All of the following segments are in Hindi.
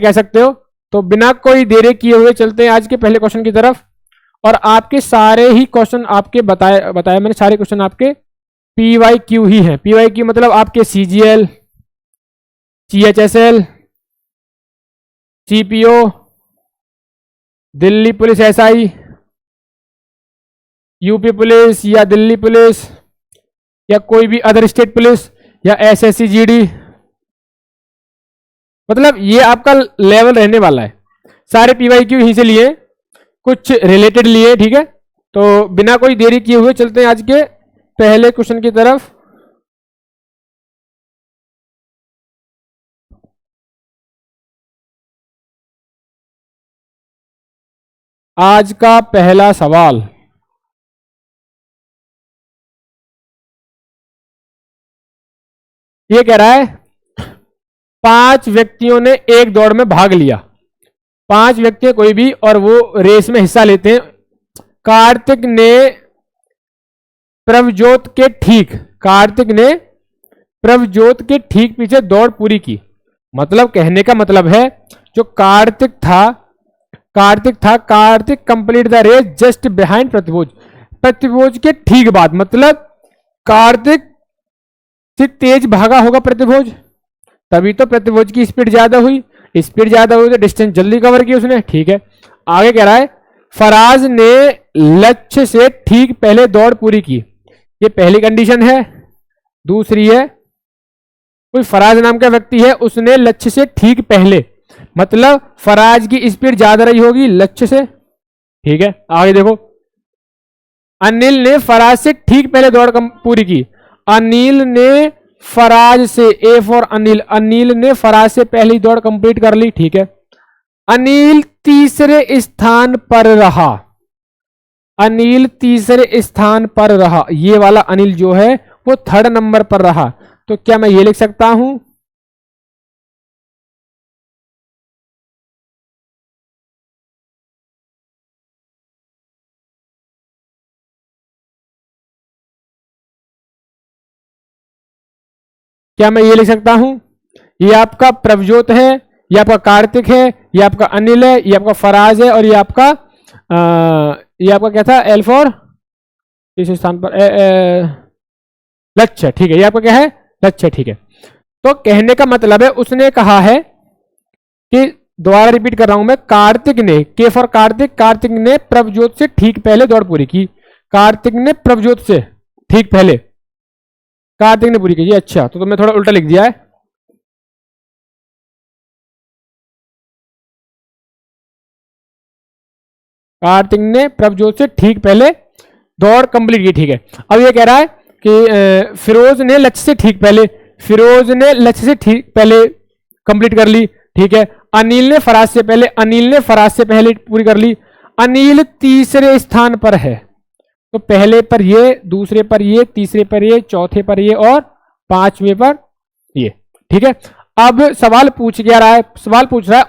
कह सकते हो। तो बिना कोई देरी किए हुए चलते हैं आज के पहले क्वेश्चन की तरफ। और आपके सारे ही क्वेश्चन आपके बताया मैंने, सारे क्वेश्चन आपके PYQ ही हैं। PYQ मतलब आपके CGL, CHSL, CPO, Delhi police SI, UP police या दिल्ली पुलिस या कोई भी अदर स्टेट पुलिस या SSC GD, मतलब ये आपका लेवल रहने वाला है। सारे PYQ यहीं से लिए, कुछ रिलेटेड लिए, ठीक है। तो बिना कोई देरी किए हुए चलते हैं आज के पहले क्वेश्चन की तरफ। आज का पहला सवाल, ये कह रहा है 5 व्यक्तियों ने एक दौड़ में भाग लिया। 5 व्यक्ति कोई भी और वो रेस में हिस्सा लेते हैं। कार्तिक ने प्रभजोत ने प्रभजोत के ठीक पीछे दौड़ पूरी की। मतलब कहने का मतलब है जो कार्तिक था Kartik complete the race just behind Pratibhoj के ठीक बाद। मतलब कार्तिक से तेज भागा होगा प्रतिभोज, तभी तो प्रतिभोज की स्पीड ज्यादा हुई तो डिस्टेंस जल्दी कवर की उसने, ठीक है। आगे कह रहा है फराज ने लक्ष्य से ठीक पहले दौड़ पूरी की। ये पहली कंडीशन है। दूसरी है कोई फराज नाम का व्यक्ति है, उसने लक्ष्य से ठीक पहले, मतलब फराज की स्पीड ज्यादा रही होगी लक्ष्य से, ठीक है। आगे देखो अनिल ने फराज से ठीक पहले दौड़ पूरी की। अनिल ने फराज से, ए फॉर अनिल ने फराज से पहली दौड़ कंप्लीट कर ली, ठीक है। अनिल तीसरे स्थान पर रहा। ये वाला अनिल जो है वो 3rd नंबर पर रहा। तो क्या मैं ये लिख सकता हूं ये आपका प्रभजोत है, ये आपका कार्तिक है, ये आपका अनिल है, ये आपका फराज है और ये आपका क्या था एल फॉर इस स्थान पर लक्ष्य, ठीक है। ये आपका क्या है लक्ष्य, ठीक है। तो कहने का मतलब है उसने कहा है कि दोबारा रिपीट कर रहा हूं मैं, कार्तिक ने, के फॉर कार्तिक ने प्रभजोत से ठीक पहले दौड़ पूरी की। कार्तिक ने प्रभजोत से ठीक पहले कार्तिक ने पूरी की। अच्छा, तो तुमने थोड़ा उल्टा लिख दिया है। कार्तिक ने प्रभजोत से ठीक पहले दौड़ कंप्लीट की, ठीक है। अब ये कह रहा है कि फिरोज ने लक्ष्य से ठीक पहले कंप्लीट कर ली, ठीक है। अनिल ने फराज से पहले पूरी कर ली। अनिल तीसरे स्थान पर है, तो पहले पर ये, दूसरे पर ये, तीसरे पर ये, चौथे पर ये और 5वें पर ये, ठीक है। अब सवाल पूछ रहा है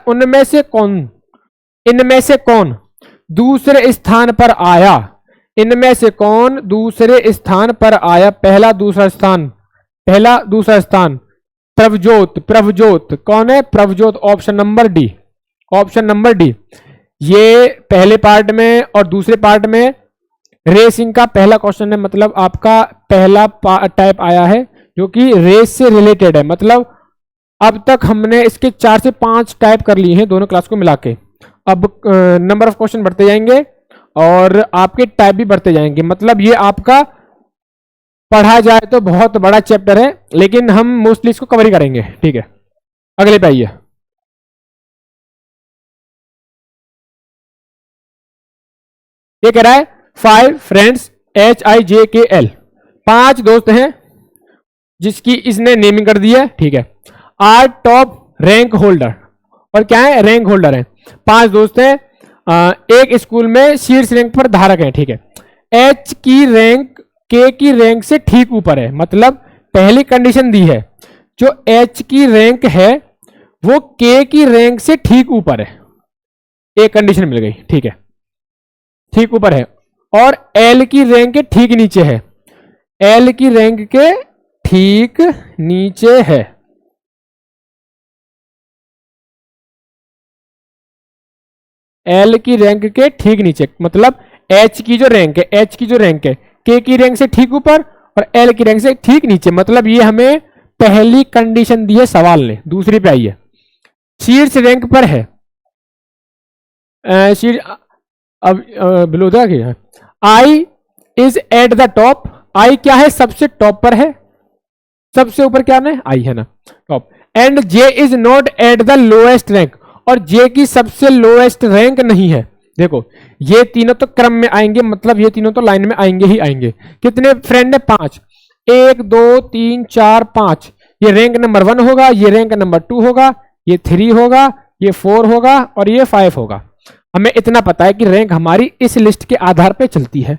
इनमें से कौन दूसरे स्थान पर आया। पहला दूसरा स्थान प्रभजोत कौन है? Prabhjot, option number D. ये पहले पार्ट में और दूसरे पार्ट में रेसिंग का पहला क्वेश्चन है। मतलब आपका पहला टाइप आया है जो कि रेस से रिलेटेड है। मतलब अब तक हमने इसके 4 से 5 टाइप कर लिए हैं दोनों क्लास को मिला के। अब नंबर ऑफ क्वेश्चन बढ़ते जाएंगे और आपके टाइप भी बढ़ते जाएंगे। मतलब ये आपका पढ़ा जाए तो बहुत बड़ा चैप्टर है, लेकिन हम मोस्टली इसको कवर ही करेंगे, ठीक है। अगले पे आइए। ये कह रहा है 5 फ्रेंड्स HIJKL, 5 दोस्त हैं जिसकी इसने नेमिंग कर दी है, ठीक है। आर टॉप रैंक होल्डर, और क्या है? रैंक होल्डर है। 5 दोस्त हैं, एक स्कूल में शीर्ष रैंक पर धारक है, ठीक है। H की रैंक K की रैंक से ठीक ऊपर है। मतलब पहली कंडीशन दी है, जो H की रैंक है वो K की रैंक से ठीक ऊपर है। एक कंडीशन मिल गई, ठीक है, ठीक ऊपर है। और L की रैंक के ठीक नीचे है, L की रैंक के ठीक नीचे है। एल की रैंक के ठीक नीचे, मतलब एच की जो रैंक है, एच की जो रैंक है के की रैंक से ठीक ऊपर और एल की रैंक से ठीक नीचे, मतलब ये हमें पहली कंडीशन दी है सवाल ने। दूसरी पे आइए, शीर्ष रैंक पर है, अब below the I is at the top, I क्या है, सबसे टॉप पर है, सबसे ऊपर क्या है, आई है ना, top. And J is not at the lowest rank, और जे की सबसे लोएस्ट रैंक नहीं है। देखो ये तीनों तो क्रम में आएंगे, मतलब ये तीनों तो लाइन में आएंगे ही आएंगे। कितने फ्रेंड है, 5, 1 2 3 4 5, ये रैंक नंबर 1 होगा, ये रैंक नंबर 2 होगा, ये 3 होगा, ये 4 होगा और ये 5 होगा। हमें इतना पता है कि रैंक हमारी इस लिस्ट के आधार पे चलती है।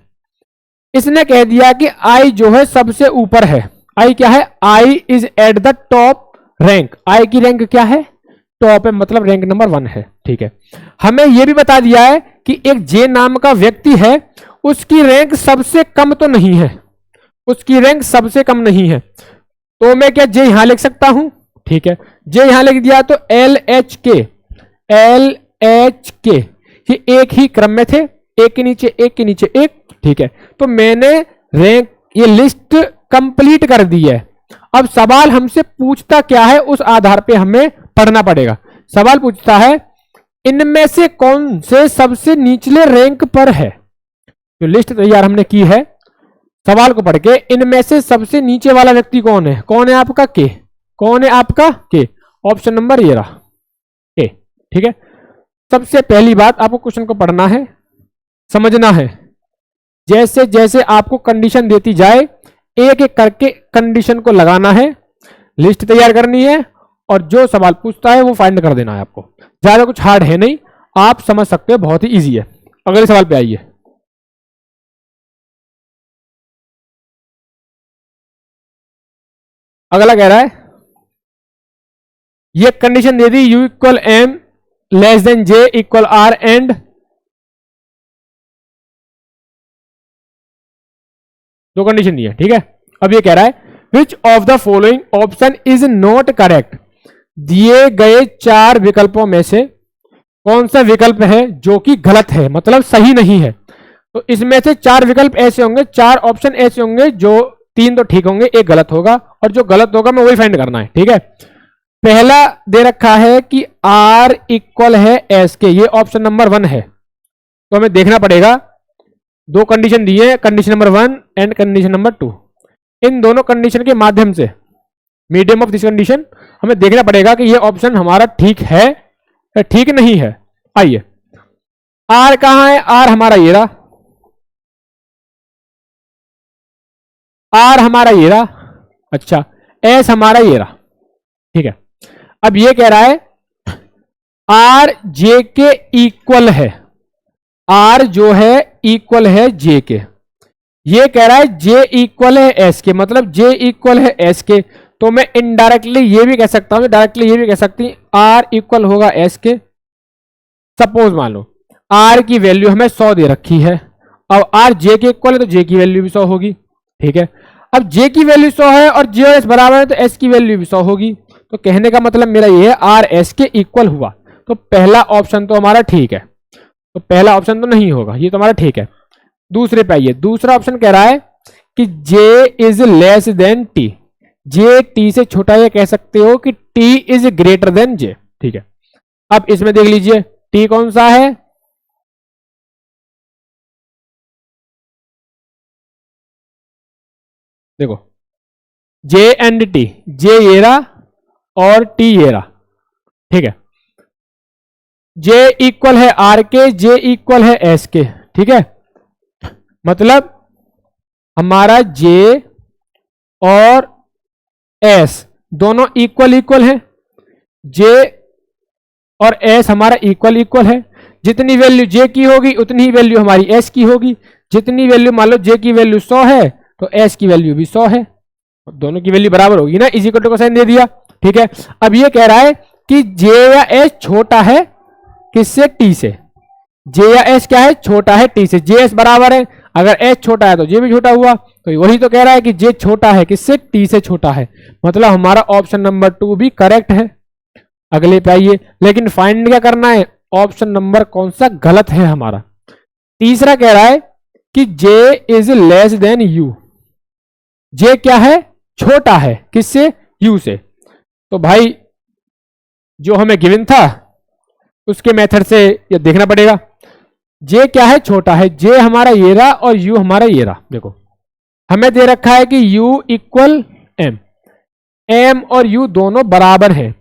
इसने कह दिया कि आई जो है सबसे ऊपर है, आई क्या है, I is at the top rank, I की रैंक क्या है, टॉप है, मतलब रैंक नंबर 1 है। ठीक है, हमें यह भी बता दिया है कि एक जे नाम का व्यक्ति है, उसकी रैंक सबसे कम तो नहीं है, उसकी रैंक सबसे कम नहीं है, तो मैं क्या जे यहां लिख सकता हूं। ठीक है, जे यहां लिख दिया तो एल एच के, एल एच के, ये एक ही क्रम में थे, एक के नीचे एक के नीचे एक। ठीक है, तो मैंने रैंक ये लिस्ट कंप्लीट कर दी है। अब सवाल हमसे पूछता क्या है, उस आधार पे हमें पढ़ना पड़ेगा। सवाल पूछता है इनमें से कौन से सबसे निचले रैंक पर है। जो लिस्ट तैयार हमने की है, सवाल को पढ़ के इनमें से सबसे नीचे वाला व्यक्ति कौन है, कौन है आपका के, कौन है आपका के, ऑप्शन नंबर ये रहा ए। ठीक है, सबसे पहली बात आपको क्वेश्चन को पढ़ना है, समझना है। जैसे जैसे आपको कंडीशन देती जाए, एक एक करके कंडीशन को लगाना है, लिस्ट तैयार करनी है और जो सवाल पूछता है वो फाइंड कर देना है आपको। ज्यादा कुछ हार्ड है नहीं, आप समझ सकते हो, बहुत ही इजी है। अगले सवाल पे आइए। अगला कह रहा है ये कंडीशन दे दी, U equal M less than J equal R and, दो कंडीशन दी है। ठीक है, अब ये कह रहा है which of the following option is not correct, दिए गए 4 विकल्पों में से कौन सा विकल्प है जो कि गलत है, मतलब सही नहीं है। तो इसमें से 4 विकल्प ऐसे होंगे, 4 ऑप्शन ऐसे होंगे, जो 3 तो ठीक होंगे, एक गलत होगा, और जो गलत होगा मैं वही फाइंड करना है। ठीक है, पहला दे रखा है कि R इक्वल है एस के, ये ऑप्शन नंबर 1 है, तो हमें देखना पड़ेगा, दो कंडीशन दी है, condition number 1 and condition number 2। इन दोनों कंडीशन के माध्यम से, मीडियम ऑफ दिस कंडीशन, हमें देखना पड़ेगा कि ये ऑप्शन हमारा ठीक है या ठीक नहीं है। आइए, आर कहां है, आर हमारा ये रहा, आर हमारा ये रहा, अच्छा एस हमारा ये रहा। ठीक है, अब ये कह रहा है आर जे के इक्वल है, आर जो है इक्वल है जे के, ये कह रहा है जे इक्वल है एस के, मतलब जे इक्वल है एस के, तो मैं इनडायरेक्टली ये भी कह सकता हूं, डायरेक्टली ये भी कह सकती हूं आर इक्वल होगा एस के। सपोज मान लो आर की वैल्यू हमें 100 दे रखी है, अब आर जे के इक्वल है तो जे की वैल्यू भी 100 होगी। ठीक है, अब जे की वैल्यू 100 है और जे और एस बराबर है, तो एस की वैल्यू भी 100 होगी। तो कहने का मतलब मेरा ये है आर एस के इक्वल हुआ, तो पहला ऑप्शन तो हमारा ठीक है, तो पहला ऑप्शन तो नहीं होगा, ये तो हमारा ठीक है। दूसरे पे आइए, दूसरा ऑप्शन कह रहा है कि J is less than T, J T से छोटा, ये कह सकते हो कि T is greater than J. ठीक है, अब इसमें देख लीजिए टी कौन सा है, देखो जे एंड टी, जे ये रहा और टी ये रहा। ठीक है, जे इक्वल है आर के, जे इक्वल है एस के। ठीक है, मतलब हमारा जे और एस दोनों इक्वल इक्वल है, जे और एस हमारा इक्वल इक्वल है। जितनी वैल्यू जे की होगी उतनी ही वैल्यू हमारी एस की होगी। जितनी वैल्यू, मान लो जे की वैल्यू 100 है तो एस की वैल्यू भी 100 है, दोनों की वैल्यू बराबर होगी ना, इज इक्वल टू का साइन दे दिया। ठीक है, अब ये कह रहा है कि जे या एस छोटा है किससे, टी से। जे या एस क्या है, छोटा है टी से, जे एस बराबर है, अगर एस छोटा है तो जे भी छोटा हुआ, तो वही तो कह रहा है कि जे छोटा है किससे, टी से छोटा है, मतलब हमारा ऑप्शन नंबर 2 भी करेक्ट है। अगले पे आइए, लेकिन फाइंड क्या करना है, ऑप्शन नंबर कौन सा गलत है हमारा। तीसरा कह रहा है कि J is less then U। J क्या है, छोटा है, किससे, U से। तो भाई जो हमें गिवन था उसके मेथड से ये देखना पड़ेगा। J क्या है, छोटा है। J हमारा ये रहा और U हमारा ये रहा। देखो हमें दे रखा है कि U इक्वल M, M और U दोनों बराबर हैं,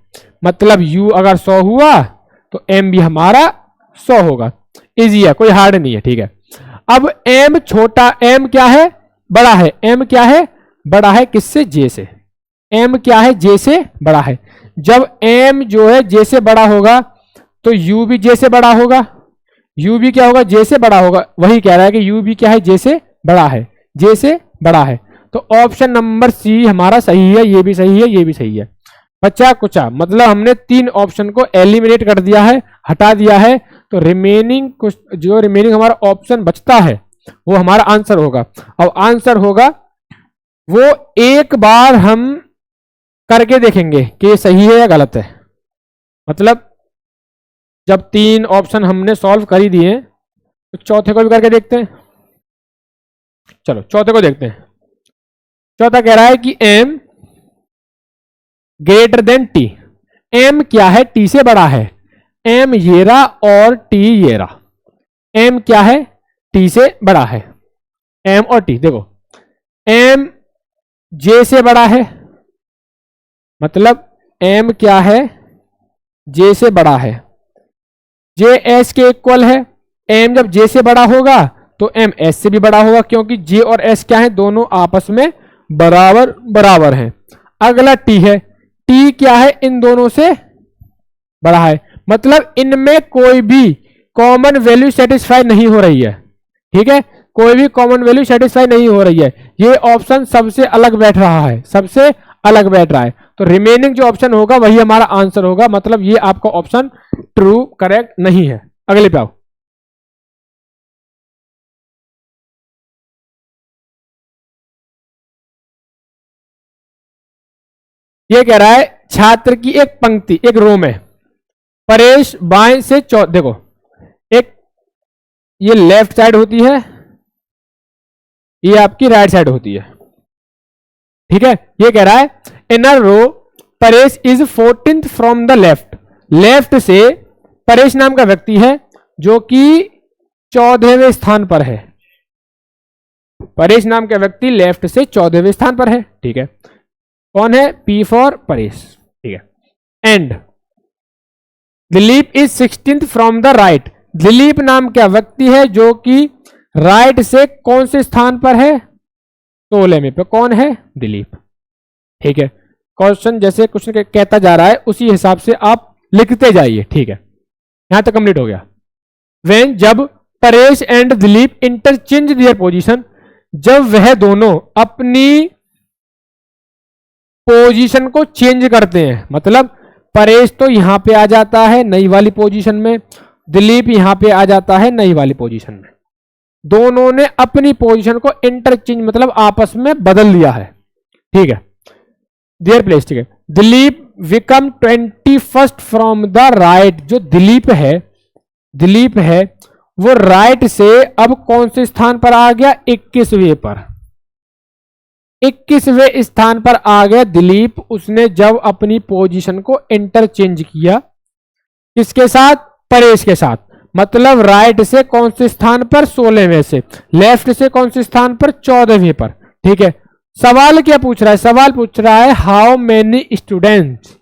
मतलब U अगर 100 हुआ तो M भी हमारा 100 होगा। इजी है, कोई हार्ड नहीं है, ठीक है। अब M छोटा, M क्या है, बड़ा है। M क्या है, बड़ा है, किससे, J से। M क्या है, J से बड़ा है। जब M जो है J से बड़ा होगा तो U भी J से बड़ा होगा। U भी क्या होगा, J से बड़ा होगा। वही कह रहा है कि U भी क्या है, J से बड़ा है, J से बड़ा है। तो ऑप्शन नंबर सी हमारा सही है, ये भी सही है, ये भी सही है। बचा कुचा, मतलब हमने 3 ऑप्शन को एलिमिनेट कर दिया है, हटा दिया है। तो रिमेनिंग कुछ जो रिमेनिंग हमारा ऑप्शन बचता है वो हमारा आंसर होगा। अब आंसर होगा वो एक बार हम करके देखेंगे कि ये सही है या गलत है। मतलब जब 3 ऑप्शन हमने सॉल्व कर ही दिए तो चौथे को भी करके देखते हैं। चलो चौथे को देखते हैं। चौथा कह रहा है कि M greater than T। M क्या है, T से बड़ा है। M ये रहा और T ये रहा। M क्या है, T से बड़ा है। M और T देखो, M J से बड़ा है, मतलब M क्या है, J से बड़ा है। J S के इक्वल है। M जब J से बड़ा होगा तो M S से भी बड़ा होगा, क्योंकि J और S क्या है, दोनों आपस में बराबर बराबर हैं। अगला T है, T क्या है, इन दोनों से बड़ा है, मतलब इनमें कोई भी कॉमन वैल्यू सेटिस्फाई नहीं हो रही है। ठीक है, कोई भी कॉमन वैल्यू सेटिस्फाई नहीं हो रही है। ये ऑप्शन सबसे अलग बैठ रहा है, सबसे अलग बैठ रहा है। तो रिमेनिंग जो ऑप्शन होगा वही हमारा आंसर होगा, मतलब ये आपका ऑप्शन ट्रू करेक्ट नहीं है। अगले पे आओ। ये कह रहा है छात्र की एक पंक्ति, एक रो में परेश बाएं से देखो, एक ये लेफ्ट साइड होती है, ये आपकी राइट साइड होती है। ठीक है, ये कह रहा है in a row Paresh is 14th from the left. Left से परेश नाम का व्यक्ति है जो कि 14वें स्थान पर है। परेश नाम का व्यक्ति लेफ्ट से 14वें स्थान पर है। ठीक है, कौन है, P फॉर परेश। ठीक है, and Dilip is 16th from the right. Dilip नाम का व्यक्ति है जो कि राइट से कौन से स्थान पर है, 16वें पे। कौन है, दिलीप। ठीक है, क्वेश्चन जैसे क्वेश्चन कहता जा रहा है उसी हिसाब से आप लिखते जाइए। ठीक है, यहां तक कंप्लीट हो गया। वेन जब Paresh and Dilip interchange their position, जब वह दोनों अपनी पोजीशन को चेंज करते हैं, मतलब परेश तो यहां पे आ जाता है नई वाली पोजीशन में, दिलीप यहां पे आ जाता है नई वाली पोजीशन में। दोनों ने अपनी पोजीशन को इंटरचेंज मतलब आपस में बदल लिया है। ठीक है, देयर प्लेस। ठीक है, Dilip become 21st from the right. जो दिलीप है वो राइट से अब कौन से स्थान पर आ गया, 21वें पर। 21वें स्थान पर आ गया दिलीप। उसने जब अपनी पोजीशन को इंटरचेंज किया किसके साथ, परेश के साथ। मतलब राइट से कौन से स्थान पर, 16वें से। लेफ्ट से कौन से स्थान पर, 14वें पर। ठीक है, सवाल क्या पूछ रहा है, सवाल पूछ रहा है how many students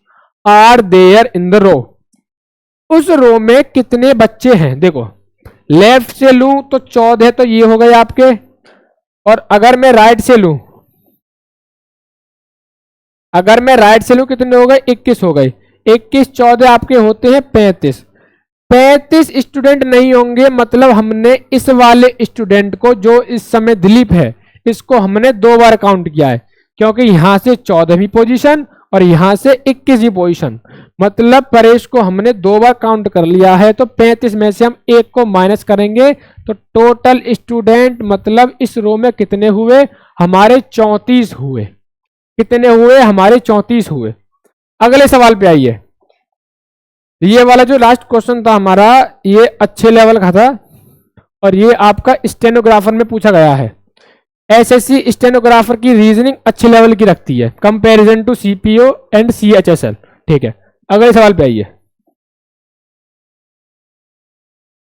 are there in the row. उस रो में कितने बच्चे हैं। देखो लेफ्ट से लूं तो 14 तो ये हो गए आपके, और अगर मैं राइट से लूं, कितने हो गए, 21 हो गए। 21 14 आपके होते हैं 35। 35 स्टूडेंट नहीं होंगे, मतलब हमने इस वाले स्टूडेंट को जो इस समय दिलीप है इसको हमने 2 बार काउंट किया है, क्योंकि यहां से 14वीं पोजीशन और यहां से 21वीं पोजीशन, मतलब परेश को हमने 2 बार काउंट कर लिया है। तो 35 में से हम 1 को माइनस करेंगे तो टोटल स्टूडेंट मतलब इस रो में कितने हुए, हमारे 34 हुए। कितने हुए, हमारे 34 हुए। अगले सवाल पे आइए। ये वाला जो लास्ट क्वेश्चन था हमारा, ये अच्छे लेवल का था और ये आपका स्टेनोग्राफर में पूछा गया है। एसएससी स्टेनोग्राफर की रीजनिंग अच्छे लेवल की रखती है comparison to CPO and CHSL. ठीक है, अगले सवाल पे आइए।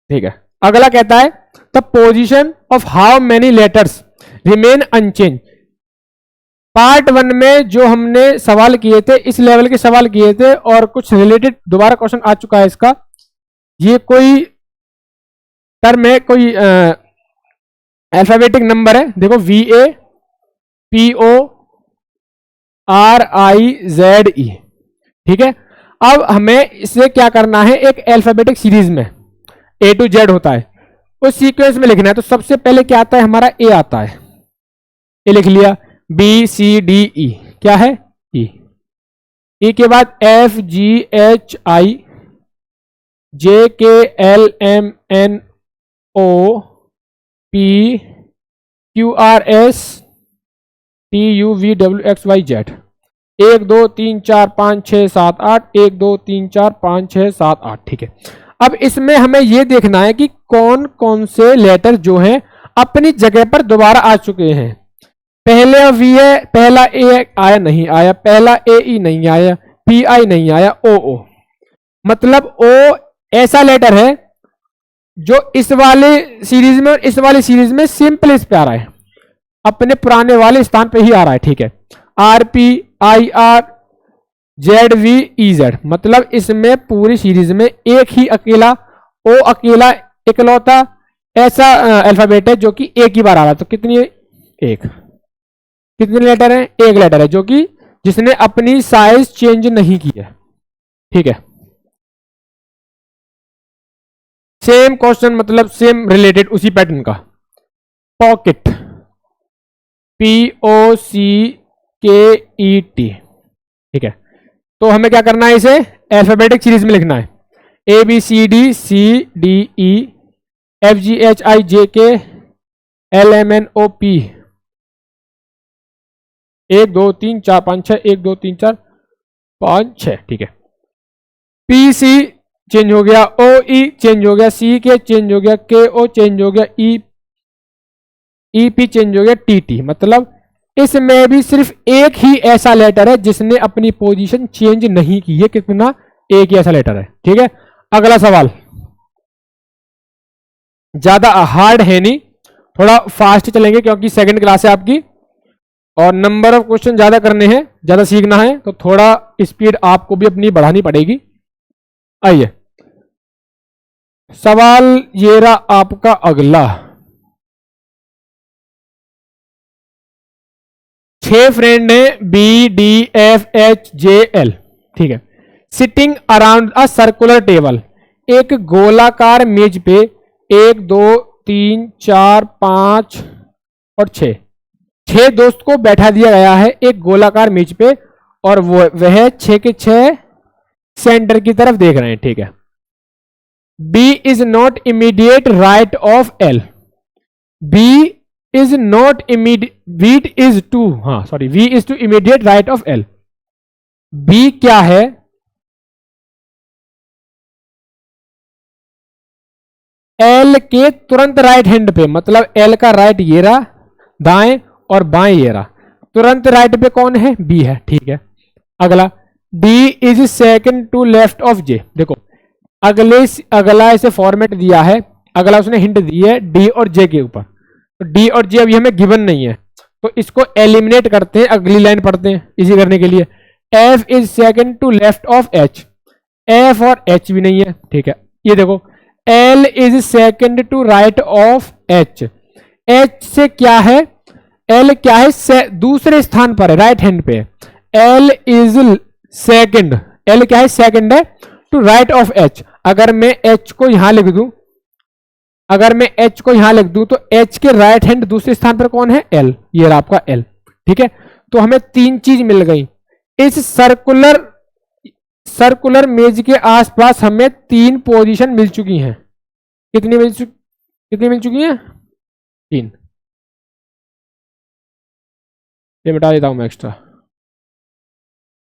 ठीक है, अगला कहता है the position of how many letters remain unchanged. Part 1 में जो हमने सवाल किए थे, इस लेवल के सवाल किए थे और कुछ रिलेटेड दोबारा क्वेश्चन आ चुका है इसका। ये कोई टर्म है, कोई अल्फाबेटिक नंबर है। देखो VAPORIZE। ठीक है, अब हमें इसे क्या करना है, एक अल्फाबेटिक सीरीज में A to Z होता है, उस सीक्वेंस में लिखना है। तो सबसे पहले क्या आता है हमारा, A आता है, ए लिख लिया। BCDE क्या है, E। E के बाद FGHIJKLMNOPQRSTUVWXYZ। 1 2 3 4 5 6 7 8, 1 2 3 4 5 6 7 8। ठीक है, अब इसमें हमें यह देखना है कि कौन कौन से लेटर जो हैं अपनी जगह पर दोबारा आ चुके हैं। पहले V है, पहला A आया नहीं आया, पहला AE नहीं आया, PI नहीं आया, OO। मतलब O ऐसा लेटर है जो इस वाले सीरीज में और इस वाली सीरीज में सिंपल इस पे आ रहा है, अपने पुराने वाले स्थान पे ही आ रहा है। ठीक है, RPIRZVEZ, मतलब इसमें पूरी सीरीज में एक ही अकेला O, अकेला इकलौता ऐसा अल्फाबेट है जो कि एक ही बार आ रहा है। तो कितनी, एक। कितने लेटर हैं, एक लेटर है जो कि जिसने अपनी साइज चेंज नहीं की है। ठीक है, सेम क्वेश्चन, मतलब सेम रिलेटेड उसी पैटर्न का। Pocket, POCKET। ठीक है, तो हमें क्या करना है, इसे अल्फाबेटिक सीरीज में लिखना है। ABCDCDEFGHIJKLMNOP 1 2 3 4 5 6, 1 2 3 4 5 6। ठीक है, PC चेंज हो गया, OE चेंज हो गया, CK चेंज हो गया, KO चेंज हो गया, EP चेंज हो गया, TT। मतलब इसमें भी सिर्फ एक ही ऐसा लेटर है जिसने अपनी पोजीशन चेंज नहीं की है। कितना, एक ही ऐसा लेटर है। ठीक है, अगला सवाल ज्यादा हार्ड है नहीं, थोड़ा फास्ट चलेंगे क्योंकि सेकंड क्लास है आपकी और नंबर ऑफ क्वेश्चन ज्यादा करने हैं, ज्यादा सीखना है, तो थोड़ा स्पीड आपको भी अपनी बढ़ानी पड़ेगी। आइए, सवाल ये रहा आपका अगला। 6 फ्रेंड है BDFHJL। ठीक है, sitting around a circular table. एक गोलाकार मेज पे 1 2 3 4 5 और 6 दोस्त को बैठा दिया गया है एक गोलाकार मेज पे और वह 6 के 6 सेंटर की तरफ देख रहे हैं। ठीक है, B is not immediate right of L। B is not immediate, V is to, हाँ sorry, V is to immediate right of L। B क्या है, L के तुरंत राइट हैंड पे, मतलब L का राइट ये रहा, दाएं और बाएं ये रहा, तुरंत राइट पे कौन है, B है। ठीक है, अगला D is second to left of J। देखो अगला इसे फॉर्मेट दिया है, अगला उसने हिंट दी है D और J के ऊपर, तो D और J अभी हमें गिवन नहीं है, तो इसको एलिमिनेट करते हैं, अगली लाइन पढ़ते हैं इजी करने के लिए। F is second to left of H, F और H भी नहीं है। ठीक है, ये देखो L is second to right of H, H से क्या है, L क्या है, दूसरे स्थान पर है, राइट हैंड पे। L इज सेकंड, L क्या है, सेकंड है टू राइट ऑफ H। अगर मैं H को यहां लिख दूं, अगर मैं H को यहां लिख दूं तो H के राइट हैंड दूसरे स्थान पर कौन है, L, ये रहा आपका L। ठीक है, तो हमें 3 चीज मिल गई। इस सर्कुलर मेज के आसपास हमें 3 पोजीशन मिल चुकी हैं। कितनी मिल चुकी हैं, 3। ये मिटा देता हूं मैं एक्स्ट्रा।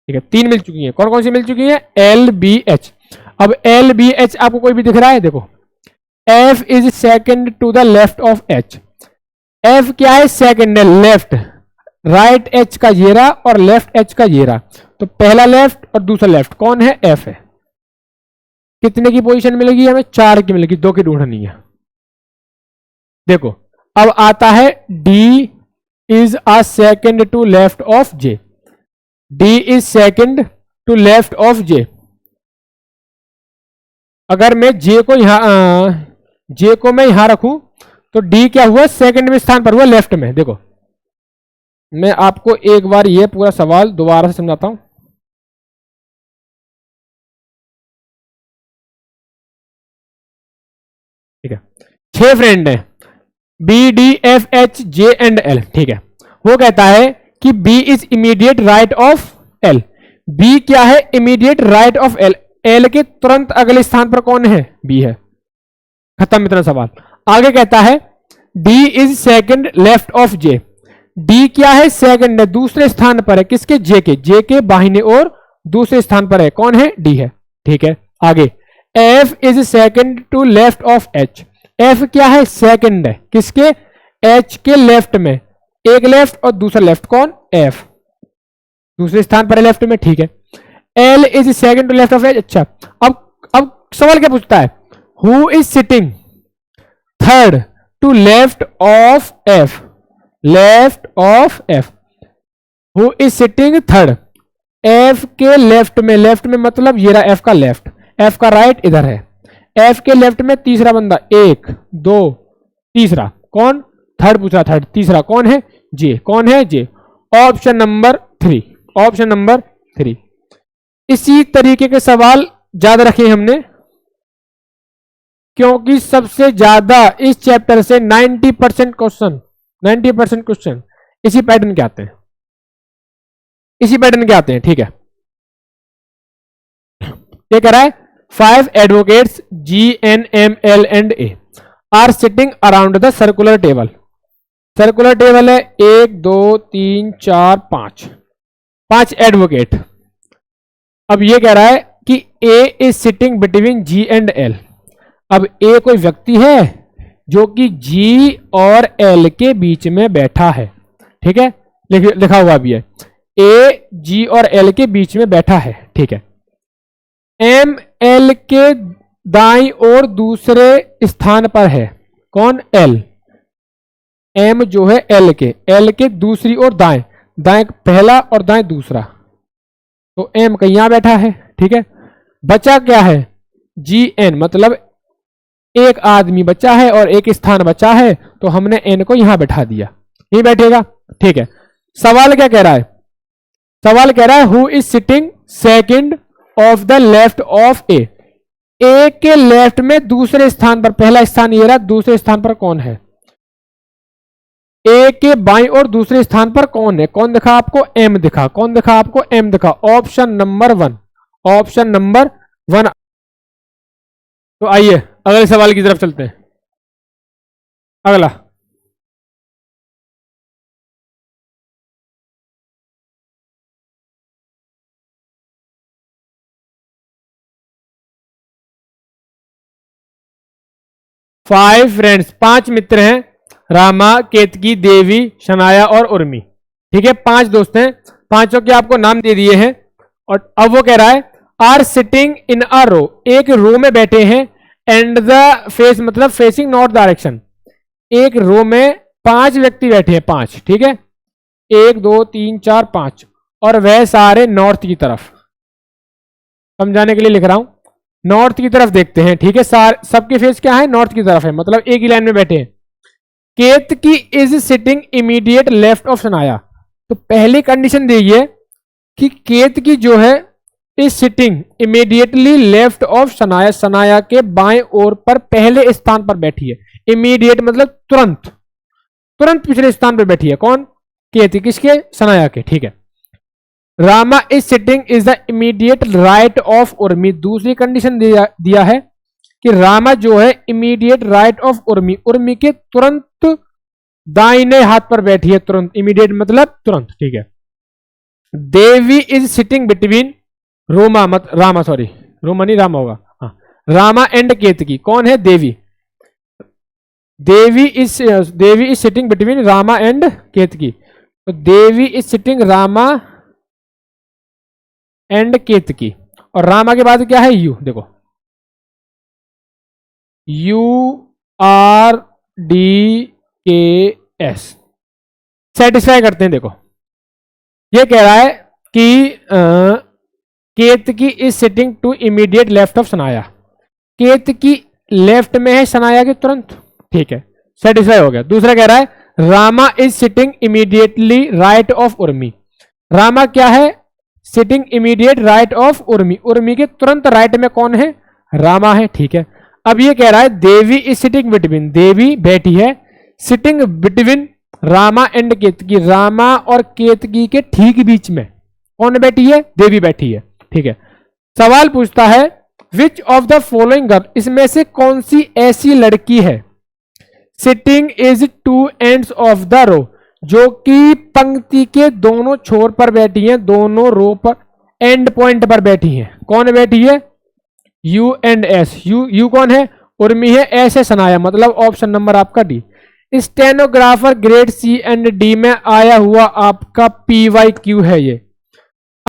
ठीक है, 3 मिल चुकी हैं। कौन कौन सी मिल चुकी हैं, LBH। अब एल बी एच आपको कोई भी दिख रहा है? देखो F is second to the left of H. F क्या है? सेकंड है, लेफ्ट। राइट एच का ये रहा और लेफ्ट एच का ये रहा, तो पहला लेफ्ट और दूसरा लेफ्ट कौन है? एफ है। कितने की पोजीशन मिलेगी हमें? 4 की मिलेगी, 2 की ढूंढनी है। देखो अब आता है D is a second to left of J. D is second to left of J. अगर मैं जे को मैं यहां रखूं तो डी क्या हुआ? सेकंड में स्थान पर हुआ, लेफ्ट में। देखो मैं आपको एक बार ये पूरा सवाल दोबारा से समझाता हूं। ठीक है, 6 फ्रेंड हैं, B D F H J and L. ठीक है, वो कहता है कि B is immediate right of L. B क्या है? Immediate right of L. L के तुरंत अगले स्थान पर कौन है? बी है। खत्म इतना सवाल। आगे कहता है D is second left of J. D क्या है? सेकंड है, दूसरे स्थान पर है। किसके? जे के। जे के बाहिने और दूसरे स्थान पर है, कौन है? डी है। ठीक है, आगे F is second to left of H. F क्या है? सेकंड है, किसके? एच के लेफ्ट में। एक लेफ्ट और दूसरा लेफ्ट, कौन? एफ, दूसरे स्थान पर है, लेफ्ट में। ठीक है, L is second to left of H. अच्छा, अब सवाल क्या पूछता है? Who is sitting third to left of F. Left of F, who is sitting third F के लेफ्ट में। लेफ्ट में मतलब ये रहा एफ का लेफ्ट, एफ का राइट इधर है। एफ के लेफ्ट में तीसरा बंदा, 1 2 तीसरा कौन? थर्ड पूछ रहा, थर्ड। तीसरा कौन है? जे। कौन है? J. Option number 3। Option number 3। इसी तरीके के सवाल ज्यादा रखे हमने, क्योंकि सबसे ज्यादा इस चैप्टर से 90% क्वेश्चन इसी पैटर्न के आते हैं, इसी पैटर्न के आते हैं। ठीक है, ये कह रहा है 5 advocates G N M L and A are sitting around the circular table. Circular table है 1 2 3 4 5 एडवोकेट। अब ये कह रहा है कि A is sitting between G and L. अब ए कोई व्यक्ति है जो कि जी और एल के बीच में बैठा है। ठीक है, लिखा हुआ भी है, ए जी और एल के बीच में बैठा है। ठीक है, एम एल के दाईं ओर दूसरे स्थान पर है, कौन? एल। एम जो है एल के दूसरी ओर दाएं, दाएं पहला और दाएं दूसरा, तो एम कहीं यहां बैठा है। ठीक है, बचा क्या है? जी एन, मतलब एक आदमी बचा है और एक स्थान बचा है, तो हमने एन को यहां बैठा दिया, यही बैठेगा। ठीक है, सवाल क्या कह रहा है? सवाल कह रहा है who is sitting second of the left of A. A के लेफ्ट में दूसरे स्थान पर, पहला स्थान ये रहा, दूसरे स्थान पर कौन है? ए के बाईं और दूसरे स्थान पर कौन है? कौन दिखा आपको? एम दिखा। कौन दिखा आपको? एम दिखा। Option number 1। Option number 1। तो आइए अगले सवाल की तरफ चलते हैं। अगला, फाइव फ्रेंड्स, 5 मित्र हैं, रामा, केतकी, देवी, शनाया और उर्मी। ठीक है, 5 दोस्त हैं, पांचों के आपको नाम दे दिए हैं। और अब वो कह रहा है आर सिटिंग इन अ रो, एक रो में बैठे हैं, एंड द फेस मतलब फेसिंग नॉर्थ डायरेक्शन। एक रो में 5 व्यक्ति बैठे हैं, 5। ठीक है, 1 2 3 4 5, और वह सारे नॉर्थ की तरफ, समझाने के लिए लिख रहा हूं, नॉर्थ की तरफ देखते हैं। ठीक है, सबके फेस क्या है? नॉर्थ की तरफ है, मतलब एक ही लाइन में बैठे हैं। Ketaki is sitting immediate left of Shanaya. तो पहली कंडीशन देखिए कि केतकी जो है is sitting immediately left of Shanaya, Shanaya के बाएं ओर पर पहले स्थान पर बैठी है। इमीडिएट मतलब तुरंत, तुरंत पिछले स्थान पर बैठी है। कौन? केतकी। किसके? शनाया के। ठीक है, Rama is sitting is the immediate right of Urmi. दूसरी कंडीशन दिया है कि रामा जो है immediate right of Urmi, Urmi के तुरंत दाहिने हाथ पर बैठी है। तुरंत, इमीडिएट मतलब तुरंत। ठीक है, देवी इज सिटिंग बिटवीन रोमा, मत रामा, सॉरी रोमा नहीं, रामा होगा, रामा एंड केतकी। कौन है? Devi. Devi is sitting between Rama and Ketaki. तो Devi is sitting Rama and Ketaki. और रामा के बाद क्या है? यू। देखो URDKS। सेटिस्फाई करते हैं। देखो ये कह रहा है कि Ketaki is sitting to immediate left of Sanaya. Ketaki left में है सनाया के तुरंत। ठीक है, सेटिस्फाई हो गया। दूसरा कह रहा है Rama is sitting immediately right of Urmi. Rama क्या है? Sitting immediate right of Urmi. Urmi के तुरंत राइट में कौन है? रामा है। ठीक है, अब ये कह रहा है देवी इज सिटिंग बिटवीन। देवी बैठी है सिटिंग बिटवीन रामा एंड केतकी। रामा और केतकी के ठीक बीच में कौन बैठी है? देवी बैठी है। ठीक है, सवाल पूछता है which of the following girl, इसमें से कौन सी ऐसी लड़की है sitting is to ends of the row, जो कि पंक्ति के दोनों छोर पर बैठी है, दोनों रो पर एंड पॉइंट पर बैठी है। कौन बैठी है? You and S. यू कौन है? उर्मी है। एस है सनाया। मतलब ऑप्शन नंबर आपका D. Stenographer grade C and D में आया हुआ आपका PYQ है ये।